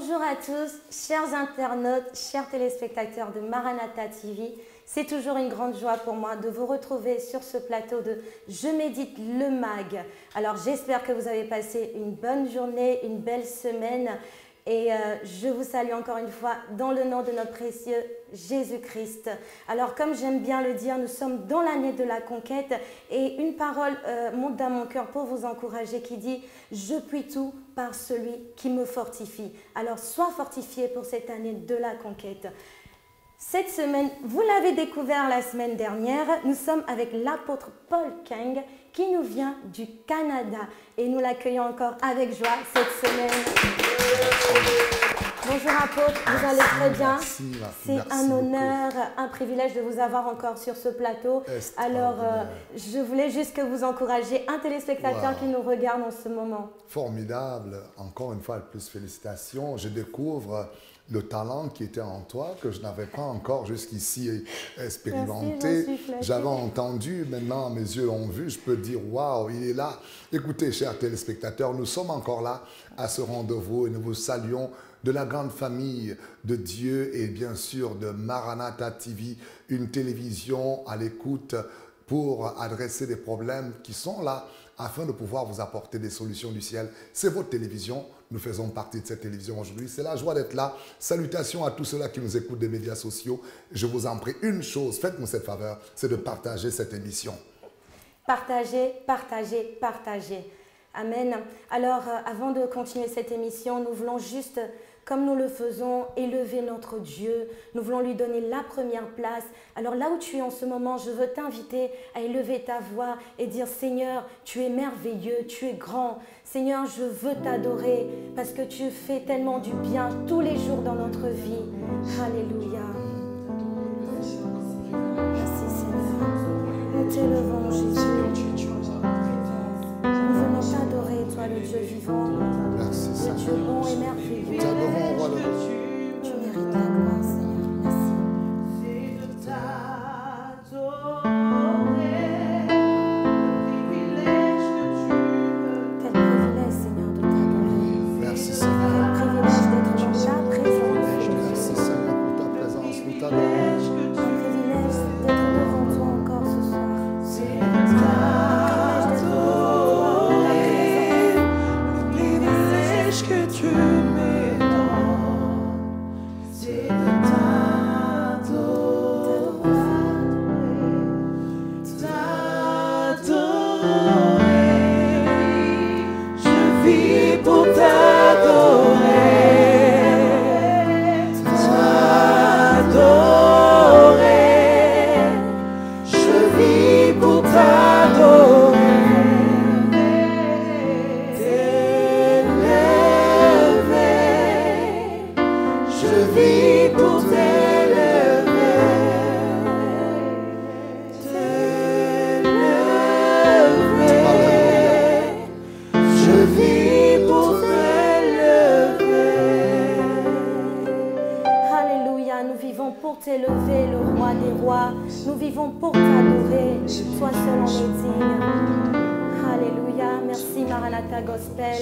Bonjour à tous, chers internautes, chers téléspectateurs de Maranatha TV. C'est toujours une grande joie pour moi de vous retrouver sur ce plateau de Je médite le MAG. Alors j'espère que vous avez passé une bonne journée, une belle semaine et je vous salue encore une fois dans le nom de notre précieux Jésus-Christ. Alors comme j'aime bien le dire, nous sommes dans l'année de la conquête et une parole monte dans mon cœur pour vous encourager qui dit « Je puis tout par celui qui me fortifie ». Alors sois fortifié pour cette année de la conquête. Cette semaine, vous l'avez découvert la semaine dernière, nous sommes avec l'apôtre Paul Kang qui nous vient du Canada et nous l'accueillons encore avec joie cette semaine. Bonjour apôtre, vous allez très bien? C'est un honneur, un privilège de vous avoir encore sur ce plateau. Alors, je voulais juste que vous encouragiez un téléspectateur qui nous regarde en ce moment. Formidable, encore une fois, plus félicitations. Je découvre le talent qui était en toi, que je n'avais pas encore jusqu'ici expérimenté. J'avais entendu, maintenant mes yeux l'ont vu, je peux dire, waouh, il est là. Écoutez, chers téléspectateurs, nous sommes encore là à ce rendez-vous et nous vous saluons de la grande famille de Dieu et bien sûr de Maranatha TV, une télévision à l'écoute pour adresser des problèmes qui sont là afin de pouvoir vous apporter des solutions du ciel. C'est votre télévision, nous faisons partie de cette télévision aujourd'hui. C'est la joie d'être là. Salutations à tous ceux-là qui nous écoutent des médias sociaux. Je vous en prie, une chose, faites-nous cette faveur, c'est de partager cette émission. Partagez, partagez, partagez. Amen. Alors, avant de continuer cette émission, nous voulons juste, comme nous le faisons, élever notre Dieu. Nous voulons lui donner la première place. Alors là où tu es en ce moment, je veux t'inviter à élever ta voix et dire « Seigneur, tu es merveilleux, tu es grand. Seigneur, je veux t'adorer parce que tu fais tellement du bien tous les jours dans notre vie. Alléluia. » Merci Seigneur. Nous t'élevons Jésus. Nous venons t'adorer, toi le Dieu vivant. Merci Seigneur. Le Dieu bon et merveilleux. T'adorons, roi de roi. Tu mérites la gloire, Seigneur. Merci. Quel privilège, Seigneur, de t'adorer. Merci Quel Seigneur. privilège d'être dans ta présence. Merci Seigneur pour ta présence. Nous t'adorons. Quel privilège d'être devant toi encore ce soir. Que tu me donnes, c'est de t'adorer. Je vis pour t'adorer, je vis pour t'adorer. Pour t'élever, le roi des rois. Nous vivons pour t'adorer. Toi seul en est digne. Alléluia. Merci Maranatha Gospel.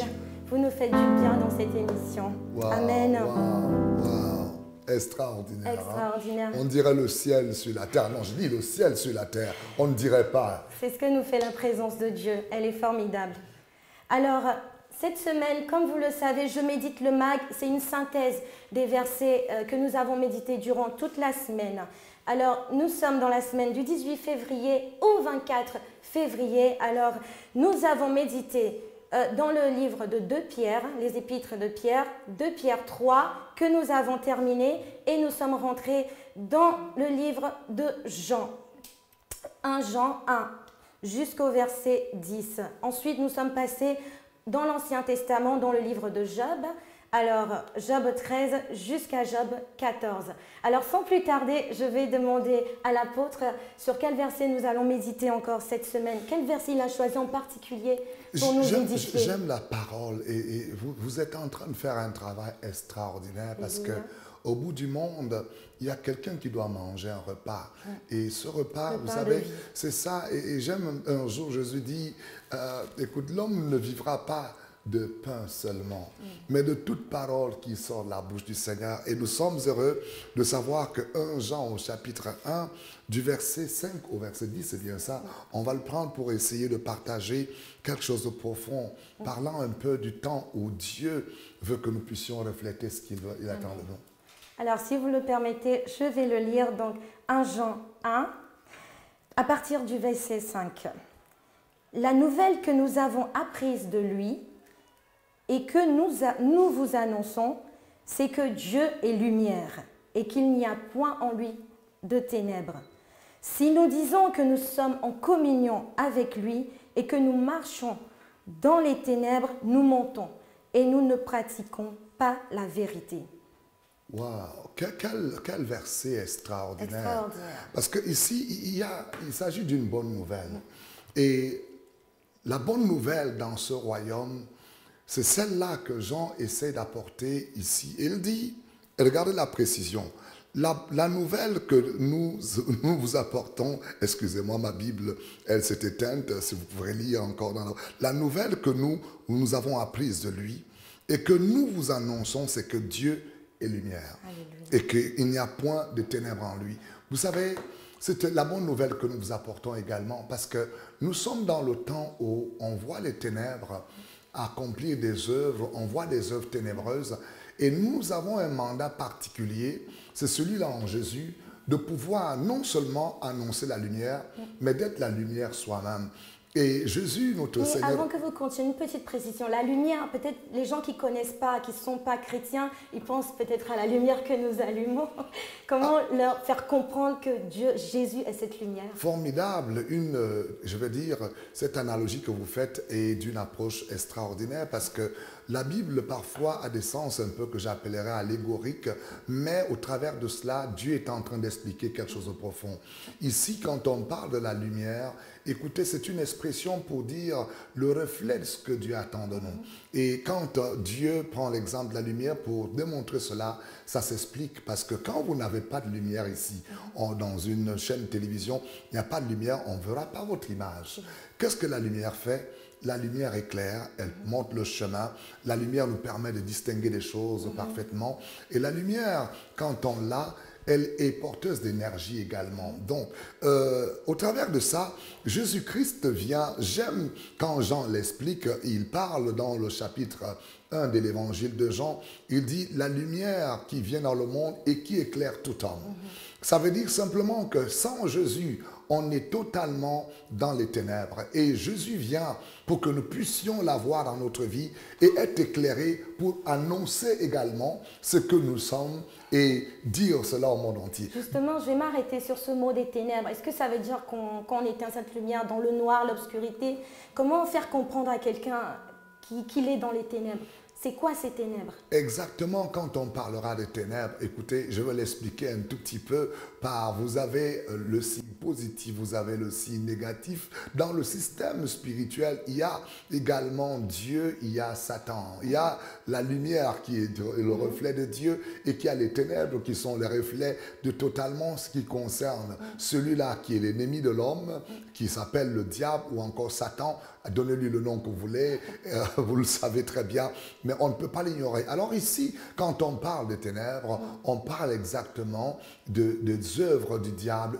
Vous nous faites du bien dans cette émission. Wow, Amen. Wow. Extraordinaire. Extraordinaire. Hein? On dirait le ciel sur la terre. Non, je dis le ciel sur la terre. On ne dirait pas. C'est ce que nous fait la présence de Dieu. Elle est formidable. Alors, cette semaine, comme vous le savez, je médite le MAG. C'est une synthèse des versets que nous avons médités durant toute la semaine. Alors, nous sommes dans la semaine du 18 février au 24 février. Alors, nous avons médité dans le livre de 2 Pierre, les épîtres de Pierre, 2 Pierre 3, que nous avons terminé. Et nous sommes rentrés dans le livre de Jean, 1 Jean 1, jusqu'au verset 10. Ensuite, nous sommes passés dans l'Ancien Testament, dans le livre de Job, alors Job 13 jusqu'à Job 14. Alors sans plus tarder, je vais demander à l'apôtre sur quel verset nous allons méditer encore cette semaine. Quel verset il a choisi en particulier pour nous édifier? J'aime la parole et vous êtes en train de faire un travail extraordinaire parce que au bout du monde, il y a quelqu'un qui doit manger un repas. Et ce repas, vous savez, c'est ça. Et j'aime un jour, Jésus dit, écoute, l'homme ne vivra pas de pain seulement, mais de toute parole qui sort de la bouche du Seigneur. Et nous sommes heureux de savoir que 1 Jean au chapitre 1, du verset 5 au verset 10, c'est bien ça, on va le prendre pour essayer de partager quelque chose de profond, parlant un peu du temps où Dieu veut que nous puissions refléter ce qu'il attend de nous. Alors, si vous le permettez, je vais le lire. Donc, 1 Jean 1, à partir du verset 5. La nouvelle que nous avons apprise de lui et que nous vous annonçons, c'est que Dieu est lumière et qu'il n'y a point en lui de ténèbres. Si nous disons que nous sommes en communion avec lui et que nous marchons dans les ténèbres, nous mentons et nous ne pratiquons pas la vérité. Waouh, quel verset extraordinaire. Parce qu'ici, il s'agit d'une bonne nouvelle. Et la bonne nouvelle dans ce royaume, c'est celle-là que Jean essaie d'apporter ici. Il dit, et regardez la précision, la nouvelle que nous vous apportons, excusez-moi, ma Bible, elle s'est éteinte, si vous pourrez lire encore. La nouvelle que nous avons apprise de lui et que nous vous annonçons, c'est que Dieu est lumière. Alléluia. Et qu'il n'y a point de ténèbres en lui. Vous savez, c'est la bonne nouvelle que nous vous apportons également parce que nous sommes dans le temps où on voit les ténèbres accomplir des œuvres, on voit des œuvres ténébreuses et nous avons un mandat particulier, c'est celui-là en Jésus, de pouvoir non seulement annoncer la lumière, mais d'être la lumière soi-même. Et Jésus, notre Seigneur... Avant que vous continuiez, une petite précision. La lumière, peut-être les gens qui ne connaissent pas, qui ne sont pas chrétiens, ils pensent peut-être à la lumière que nous allumons. Comment leur faire comprendre que Jésus est cette lumière? Formidable. Je veux dire, cette analogie que vous faites est d'une approche extraordinaire parce que la Bible, parfois, a des sens un peu que j'appellerais allégoriques, mais au travers de cela, Dieu est en train d'expliquer quelque chose de profond. Ici, quand on parle de la lumière, écoutez, c'est une expression pour dire le reflet de ce que Dieu attend de nous. Et quand Dieu prend l'exemple de la lumière pour démontrer cela, ça s'explique parce que quand vous n'avez pas de lumière ici, dans une chaîne de télévision, il n'y a pas de lumière, on ne verra pas votre image. Qu'est-ce que la lumière fait? La lumière éclaire, elle montre le chemin. La lumière nous permet de distinguer des choses parfaitement. Et la lumière, quand on l'a, elle est porteuse d'énergie également. Donc, au travers de ça, Jésus-Christ vient, j'aime quand Jean l'explique, il parle dans le chapitre 1 de l'évangile de Jean, il dit la lumière qui vient dans le monde et qui éclaire tout homme. Ça veut dire simplement que sans Jésus, on est totalement dans les ténèbres. Et Jésus vient pour que nous puissions la voir dans notre vie et être éclairés pour annoncer également ce que nous sommes et dire cela au monde entier. Justement, je vais m'arrêter sur ce mot des ténèbres. Est-ce que ça veut dire qu'on éteint cette lumière dans le noir, l'obscurité? Comment faire comprendre à quelqu'un qu'il est dans les ténèbres? C'est quoi ces ténèbres? Exactement, quand on parlera des ténèbres, écoutez, je vais l'expliquer un tout petit peu par, vous avez le signe positif, vous avez le signe négatif. Dans le système spirituel, il y a également Dieu, il y a Satan. Il y a la lumière qui est le reflet de Dieu et qui a les ténèbres qui sont les reflets de totalement ce qui concerne celui-là qui est l'ennemi de l'homme, qui s'appelle le diable ou encore Satan. Donnez-lui le nom que vous voulez, vous le savez très bien, mais on ne peut pas l'ignorer. Alors ici, quand on parle des ténèbres, on parle exactement des œuvres du diable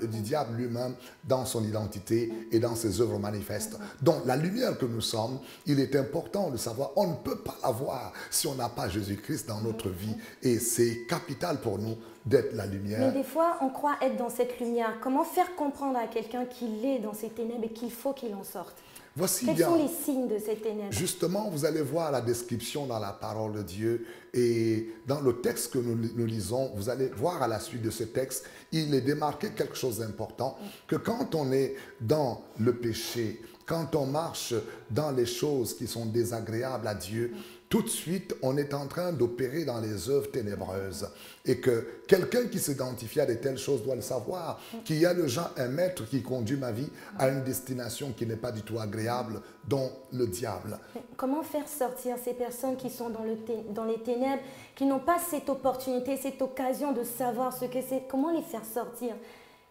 lui-même dans son identité et dans ses œuvres manifestes. Donc la lumière que nous sommes, il est important de savoir, on ne peut pas la voir si on n'a pas Jésus-Christ dans notre vie. Et c'est capital pour nous d'être la lumière. Mais des fois, on croit être dans cette lumière. Comment faire comprendre à quelqu'un qu'il est dans ces ténèbres et qu'il faut qu'il en sorte? Quels sont les signes de ces ténèbres? Justement, vous allez voir la description dans la parole de Dieu et dans le texte que nous lisons, vous allez voir à la suite de ce texte, il est démarqué quelque chose d'important, que quand on est dans le péché, quand on marche dans les choses qui sont désagréables à Dieu, tout de suite, on est en train d'opérer dans les œuvres ténébreuses. Et que quelqu'un qui s'identifie à de telles choses doit le savoir, qu'il y a déjà un maître qui conduit ma vie à une destination qui n'est pas du tout agréable, dont le diable. Comment faire sortir ces personnes qui sont dans les ténèbres, qui n'ont pas cette opportunité, cette occasion de savoir ce que c'est? Comment les faire sortir?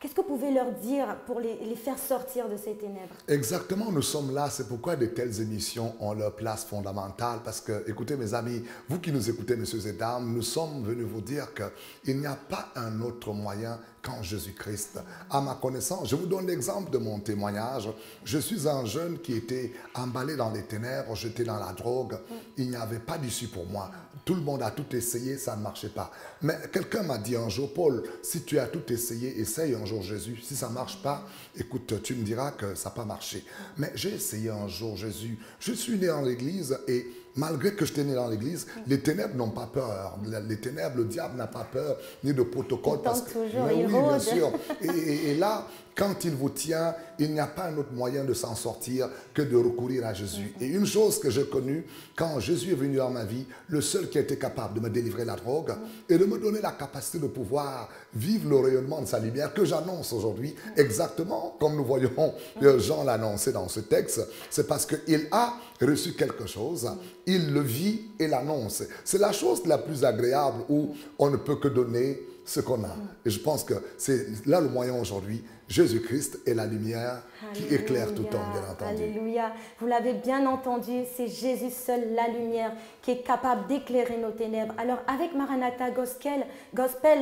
qu'est-ce que vous pouvez leur dire pour les faire sortir de ces ténèbres? Exactement, nous sommes là. C'est pourquoi de telles émissions ont leur place fondamentale. Parce que, écoutez mes amis, vous qui nous écoutez, messieurs et dames, nous sommes venus vous dire qu'il n'y a pas un autre moyen qu'en Jésus-Christ. À ma connaissance, je vous donne l'exemple de mon témoignage. Je suis un jeune qui était emballé dans les ténèbres, j'étais dans la drogue. Il n'y avait pas d'issue pour moi. Tout le monde a tout essayé, ça ne marchait pas. Mais quelqu'un m'a dit un jour, Paul, si tu as tout essayé, essaye un jour Jésus. Si ça ne marche pas, écoute, tu me diras que ça n'a pas marché. Mais j'ai essayé un jour Jésus. Je suis né dans l'église et malgré que j'étais né dans l'église, les ténèbres n'ont pas peur. Les ténèbres, le diable n'a pas peur, ni de protocole. Parce que, toujours, oui, bien sûr. Et là, quand il vous tient, il n'y a pas un autre moyen de s'en sortir que de recourir à Jésus. Et une chose que j'ai connue, quand Jésus est venu dans ma vie, le seul qui a été capable de me délivrer de la drogue et de me donner la capacité de pouvoir vivre le rayonnement de sa lumière que j'annonce aujourd'hui, exactement comme nous voyons Jean l'annoncer dans ce texte, c'est parce qu'il a reçu quelque chose, il le vit et l'annonce. C'est la chose la plus agréable où on ne peut que donner ce qu'on a. Et je pense que c'est là le moyen aujourd'hui. Jésus-Christ est la lumière qui éclaire tout homme, bien entendu. Alléluia. Vous l'avez bien entendu, c'est Jésus seul, la lumière, qui est capable d'éclairer nos ténèbres. Alors avec Maranatha Gospel,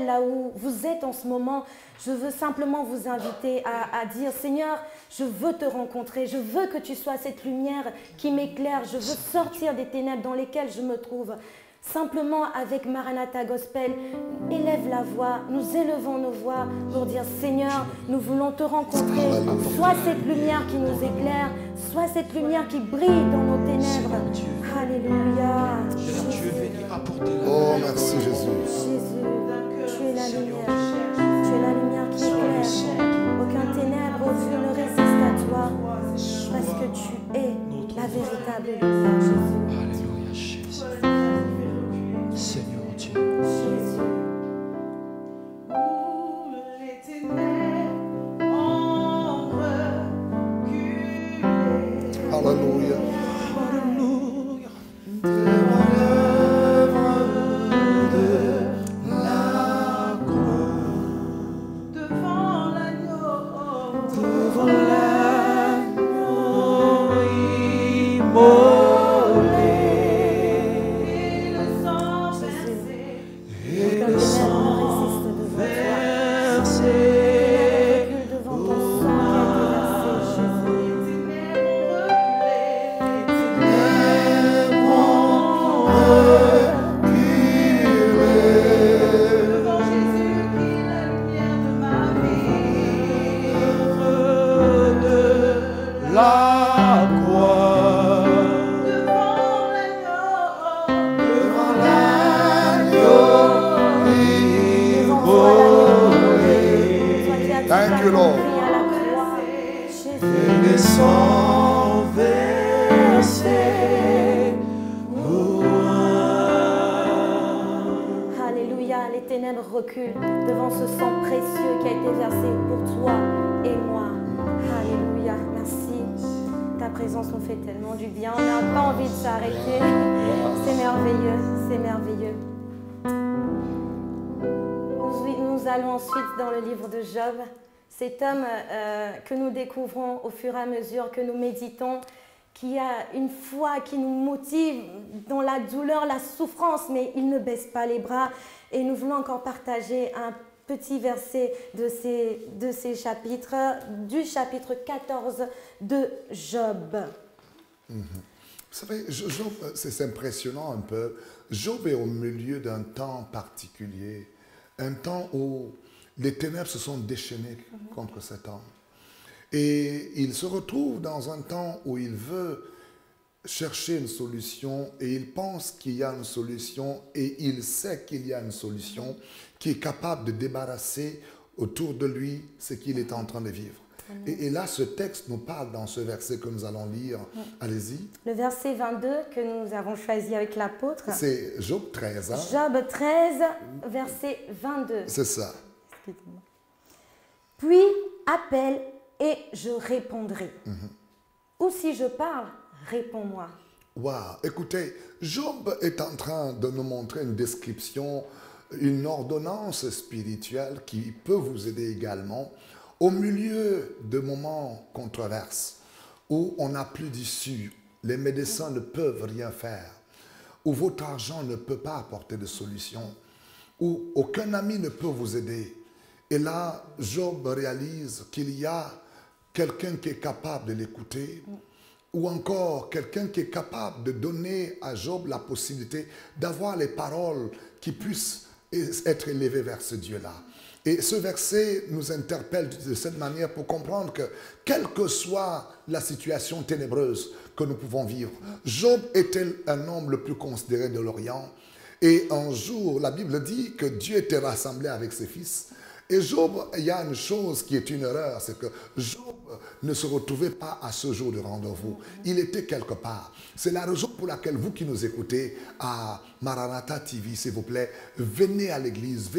là où vous êtes en ce moment, je veux simplement vous inviter à dire, Seigneur, je veux te rencontrer, je veux que tu sois cette lumière qui m'éclaire, je veux sortir des ténèbres dans lesquelles je me trouve. Simplement avec Maranatha Gospel, élève la voix, nous élevons nos voix pour dire Seigneur, nous voulons te rencontrer. Sois cette lumière qui nous éclaire, sois cette lumière qui brille dans nos ténèbres. Alléluia. Oh, merci Jésus. Jésus, tu es la lumière. Tu es la lumière qui éclaire. Aucun ténèbre ne résiste à toi parce que tu es la véritable lumière, Jésus. Alléluia, Jésus. Seigneur Dieu. Jésus. Les ténèbres ont reculé. Alléluia. Alléluia. Devant l'œuvre de la croix, devant l'agneau, devant l'agneau immolé. Thank you, Lord. Et le sang versé au Alléluia, les ténèbres reculent devant ce sang précieux qui a été versé pour toi et moi. Alléluia, merci. Ta présence nous fait tellement du bien, on n'a pas envie de s'arrêter. C'est merveilleux, c'est merveilleux. Nous allons ensuite dans le livre de Job. Cet homme que nous découvrons au fur et à mesure que nous méditons, qui a une foi qui nous motive dans la douleur, la souffrance, mais il ne baisse pas les bras. Et nous voulons encore partager un petit verset de ces chapitres, du chapitre 14 de Job. Vous savez, Job, c'est impressionnant un peu. Job est au milieu d'un temps particulier, un temps où les ténèbres se sont déchaînées contre cet homme. Et il se retrouve dans un temps où il veut chercher une solution et il pense qu'il y a une solution et il sait qu'il y a une solution qui est capable de débarrasser autour de lui ce qu'il est en train de vivre. Et là, ce texte nous parle dans ce verset que nous allons lire. Allez-y. Le verset 22 que nous avons choisi avec l'apôtre. C'est Job 13. Hein? Job 13, verset 22. C'est ça. Puis appelle et je répondrai. Ou si je parle, réponds-moi. Waouh, écoutez, Job est en train de nous montrer une description, une ordonnance spirituelle qui peut vous aider également Au milieu de moments controverses, où on n'a plus d'issue, les médecins ne peuvent rien faire, où votre argent ne peut pas apporter de solution, où aucun ami ne peut vous aider. Et là, Job réalise qu'il y a quelqu'un qui est capable de l'écouter, ou encore quelqu'un qui est capable de donner à Job la possibilité d'avoir les paroles qui puissent être élevées vers ce Dieu-là. Et ce verset nous interpelle de cette manière pour comprendre que, quelle que soit la situation ténébreuse que nous pouvons vivre, Job était un homme le plus considéré de l'Orient. Et un jour, la Bible dit que Dieu était rassemblé avec ses fils. Et Job, il y a une chose qui est une erreur, c'est que Job ne se retrouvait pas à ce jour de rendez-vous. Il était quelque part. C'est la raison pour laquelle vous qui nous écoutez à Maranatha TV, s'il vous plaît, venez à l'église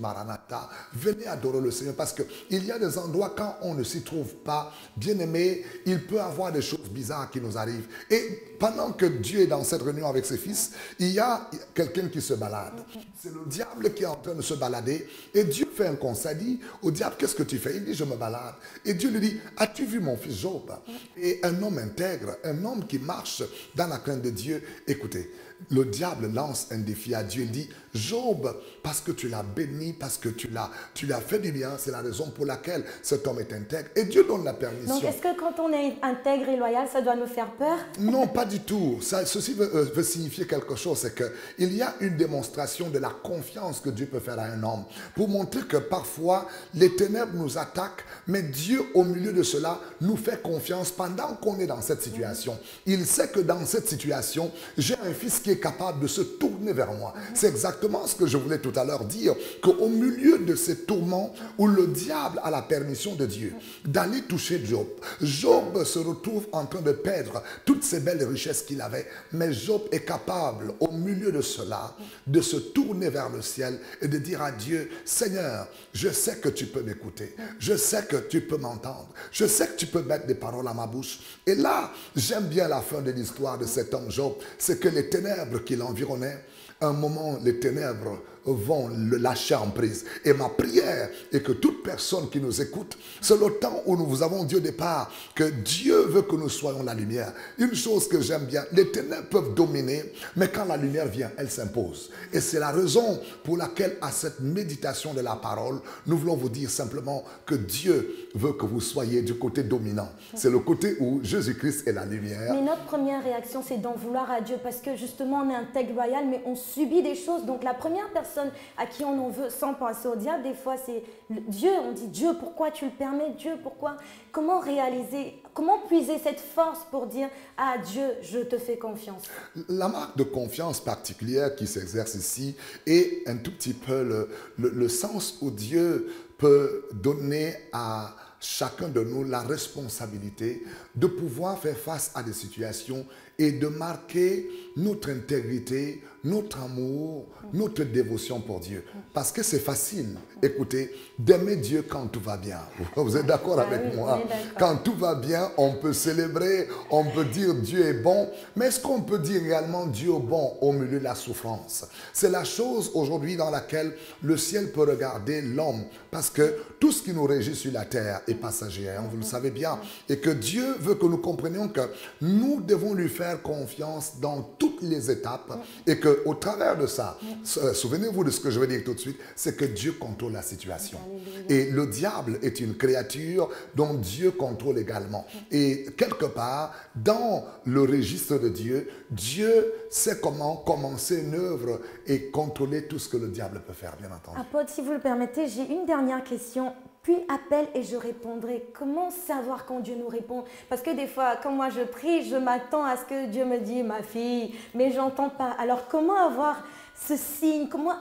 Maranatha, venez adorer le Seigneur, parce qu'il y a des endroits quand on ne s'y trouve pas, bien aimé, il peut y avoir des choses bizarres qui nous arrivent. Et pendant que Dieu est dans cette réunion avec ses fils, il y a quelqu'un qui se balade. C'est le diable qui est en train de se balader, et Dieu fait un constat, dit au diable, qu'est-ce que tu fais? Il dit, je me balade. Et Dieu lui dit, as-tu vu mon fils Job? Et un homme intègre, un homme qui marche dans la crainte de Dieu, écoutez, le diable lance un défi à Dieu. Il dit, Job, parce que tu l'as béni, parce que tu l'as fait du bien, c'est la raison pour laquelle cet homme est intègre. Et Dieu donne la permission. Donc, est-ce que quand on est intègre et loyal, ça doit nous faire peur? Non, pas du tout. Ceci veut signifier quelque chose. C'est qu'il y a une démonstration de la confiance que Dieu peut faire à un homme. Pour montrer que parfois, les ténèbres nous attaquent, mais Dieu, au milieu de cela, nous fait confiance pendant qu'on est dans cette situation. Il sait que dans cette situation, j'ai un fils qui est capable de se tourner vers moi. C'est exactement ce que je voulais tout à l'heure dire, qu'au milieu de ces tourments où le diable a la permission de Dieu d'aller toucher Job, Job se retrouve en train de perdre toutes ces belles richesses qu'il avait, mais Job est capable, au milieu de cela, de se tourner vers le ciel et de dire à Dieu, Seigneur, je sais que tu peux m'écouter, je sais que tu peux m'entendre, je sais que tu peux mettre des paroles à ma bouche. Et là, j'aime bien la fin de l'histoire de cet homme Job, c'est que les ténèbres qui l'environnaient, un moment, les ténèbres vont le lâcher en prise. Et ma prière est que toute personne qui nous écoute, c'est le temps où nous vous avons dit au départ que Dieu veut que nous soyons la lumière. Une chose que j'aime bien, les ténèbres peuvent dominer, mais quand la lumière vient, elle s'impose. Et c'est la raison pour laquelle à cette méditation de la parole, nous voulons vous dire simplement que Dieu veut que vous soyez du côté dominant. C'est le côté où Jésus-Christ est la lumière. Mais notre première réaction, c'est d'en vouloir à Dieu parce que justement, on est intègre loyal, mais on subit des choses. Donc la première personne à qui on en veut, sans penser au diable, des fois c'est Dieu. On dit Dieu, pourquoi tu le permets? Dieu, pourquoi? Comment réaliser, comment puiser cette force pour dire à Dieu, je te fais confiance? La marque de confiance particulière qui s'exerce ici est un tout petit peu le sens où Dieu peut donner à chacun de nous la responsabilité de pouvoir faire face à des situations et de marquer notre intégrité, notre amour, notre dévotion pour Dieu. Parce que c'est facile, écoutez, d'aimer Dieu quand tout va bien. Vous êtes d'accord avec moi? Quand tout va bien, on peut célébrer, on peut dire Dieu est bon, mais est-ce qu'on peut dire réellement Dieu est bon au milieu de la souffrance? C'est la chose aujourd'hui dans laquelle le ciel peut regarder l'homme, parce que tout ce qui nous régit sur la terre est passager, hein, vous le savez bien, et que Dieu veut que nous comprenions que nous devons lui faire confiance dans toutes les étapes, et qu'au travers de ça, souvenez-vous de ce que je vais dire tout de suite, c'est que Dieu contrôle la situation. Et le diable est une créature dont Dieu contrôle également. Et quelque part, dans le registre de Dieu, Dieu sait comment commencer une œuvre et contrôler tout ce que le diable peut faire, bien entendu. Apôtre, si vous le permettez, j'ai une dernière question. Puis appelle et je répondrai. Comment savoir quand Dieu nous répond? Parce que des fois, quand moi je prie, je m'attends à ce que Dieu me dise, ma fille, mais j'entends pas. Alors comment avoir ce signe, comment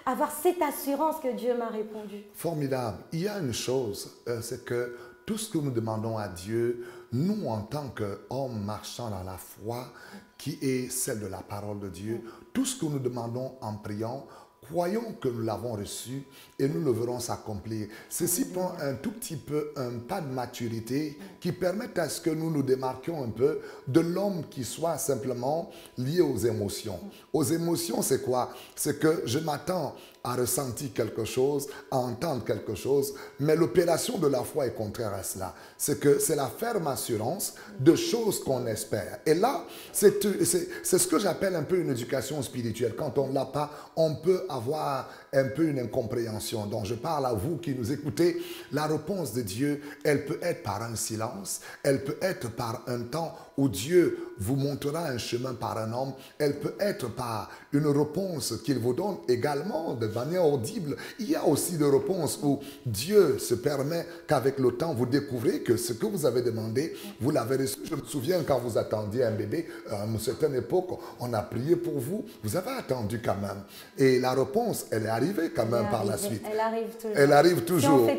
avoir cette assurance que Dieu m'a répondu? Formidable. Il y a une chose, c'est que tout ce que nous demandons à Dieu, nous en tant qu'hommes marchant dans la foi, qui est celle de la parole de Dieu, tout ce que nous demandons en priant, croyons que nous l'avons reçu et nous le verrons s'accomplir. Ceci prend un tout petit peu un pas de maturité qui permet à ce que nous nous démarquions un peu de l'homme qui soit simplement lié aux émotions. Aux émotions, c'est quoi? C'est que je m'attends à ressentir quelque chose, à entendre quelque chose, mais l'opération de la foi est contraire à cela. C'est que c'est la ferme assurance de choses qu'on espère. Et là, c'est ce que j'appelle un peu une éducation spirituelle. Quand on ne l'a pas, on peut avoir un peu une incompréhension. Donc je parle à vous qui nous écoutez, la réponse de Dieu, elle peut être par un silence, elle peut être par un temps où Dieu vous montrera un chemin par un homme, elle peut être par une réponse qu'il vous donne également de manière audible. Il y a aussi des réponses où Dieu se permet qu'avec le temps, vous découvrez que ce que vous avez demandé, vous l'avez reçu. Je me souviens quand vous attendiez un bébé, à une certaine époque, on a prié pour vous, vous avez attendu quand même. Et la réponse, elle est arrivée quand même par la suite. Elle arrive toujours. Elle arrive toujours.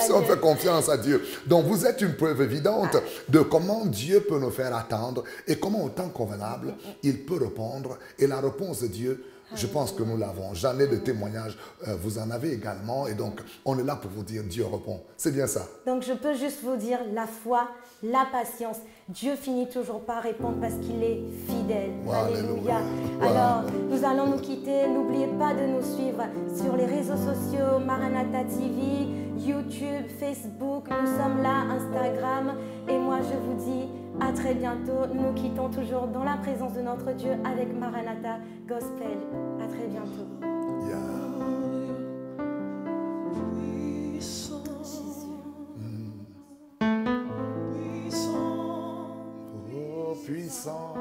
Si on fait confiance à Dieu. Donc vous êtes une preuve évidente de comment Dieu peut nous faire attendre et comment au temps convenable, il peut répondre. Et la réponse de Dieu, je pense que nous l'avons. J'en ai de témoignages, vous en avez également. Et donc, on est là pour vous dire, Dieu répond. C'est bien ça. Donc, je peux juste vous dire, la foi, la patience. Dieu finit toujours par répondre parce qu'il est fidèle. Alléluia. Alors, nous allons nous quitter. N'oubliez pas de nous suivre sur les réseaux sociaux, Maranatha TV, YouTube, Facebook. Nous sommes là, Instagram. Et moi, je vous dis à très bientôt. Nous quittons toujours dans la présence de notre Dieu avec Maranatha Gospel. À très bientôt. Puissant.